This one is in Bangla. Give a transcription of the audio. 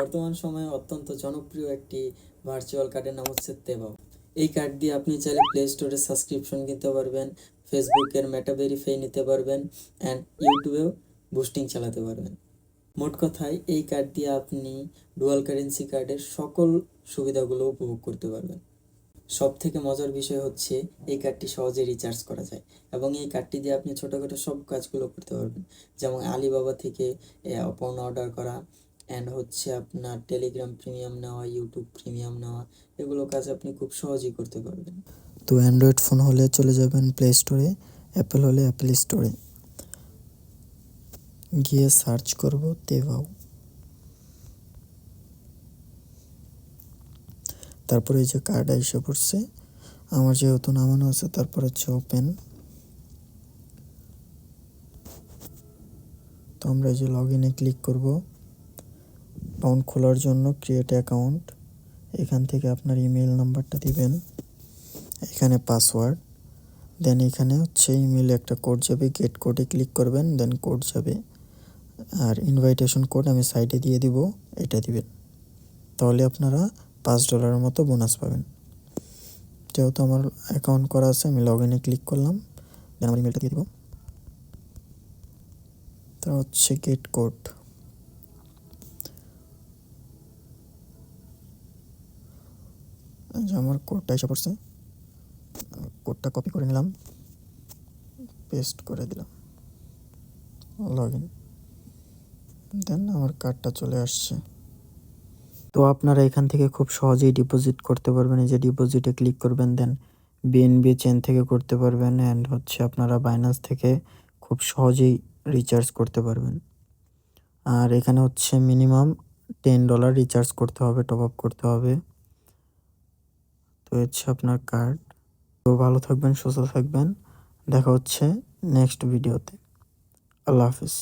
বর্তমান সময়ে অত্যন্ত জনপ্রিয় একটি ভার্চুয়াল কার্ডের নাম হচ্ছে তেবাও। এই কার্ড দিয়ে আপনি চাইলে প্লে স্টোরে সাবস্ক্রিপশন কিনতে পারবেন, ফেসবুকের মেটা ভেরিফাই নিতে পারবেন অ্যান্ড ইউটিউবেও বুস্টিং চালাতে পারবেন। মোট কথায় এই কার্ড দিয়ে আপনি ডুয়াল কারেন্সি কার্ডের সকল সুবিধাগুলো উপভোগ করতে পারবেন। সব থেকে মজার বিষয় হচ্ছে এই কার্ডটি সহজে রিচার্জ করা যায় এবং এই কার্ডটি দিয়ে আপনি ছোটোখাটো সব কাজগুলো করতে পারবেন, যেমন আলিবাবা থেকে পণ্য অর্ডার করা অ্যান্ড হচ্ছে আপনার টেলিগ্রাম প্রিমিয়াম নেওয়া, ইউটিউব প্রিমিয়াম নেওয়া, এগুলো কাজ আপনি খুব সহজেই করতে পারবেন। তো অ্যান্ড্রয়েড ফোন হলে চলে যাবেন প্লে স্টোরে, অ্যাপেল হলে অ্যাপেল স্টোরে গিয়ে সার্চ করব তেবাও। তারপরে এই যে কার্ড এসে পড়ছে, আমার যেহেতু নামানো আছে, তারপর হচ্ছে ওপেন। তো আমরা এই যে লগ ইনে ক্লিক করব। অ্যাকাউন্ট খোলার জন্য ক্রিয়েট অ্যাকাউন্ট, এখান থেকে আপনার ইমেল নাম্বারটা দিবেন, এখানে পাসওয়ার্ড, দেন এখানে হচ্ছে ইমেলে একটা কোড যাবে, গেট কোডে ক্লিক করবেন, দেন কোড যাবে, আর ইনভাইটেশন কোড আমি সাইডে দিয়ে দিব, এটা দিবেন। তাহলে আপনারা $5 মতো বোনাস পাবেন। যেহেতু আমার অ্যাকাউন্ট করা আছে, আমি লগ ইনে ক্লিক করলাম, দেন আমার ইমেলটা দিয়ে দিব। তো হচ্ছে গেট কোড, যে আমার কোডটা এসে পড়ছে, কোডটা কপি করে নিলাম, পেস্ট করে দিলাম, লগ ইন, দেন আমার কার্ডটা চলে আসছে। তো আপনারা এখান থেকে খুব সহজেই ডিপোজিট করতে পারবেন। এই যে ডিপোজিটে ক্লিক করবেন, দেন বিএনবি চেন থেকে করতে পারবেন অ্যান্ড হচ্ছে আপনারা বাইন্যান্স থেকে খুব সহজেই রিচার্জ করতে পারবেন। আর এখানে হচ্ছে মিনিমাম $10 রিচার্জ করতে হবে, টপ আপ করতে হবে। তো হচ্ছে আপনার কার্ড। তো ভালো থাকবেন, সুস্থ থাকবেন, দেখা হচ্ছে নেক্সট ভিডিওতে। আল্লাহ হাফিজ।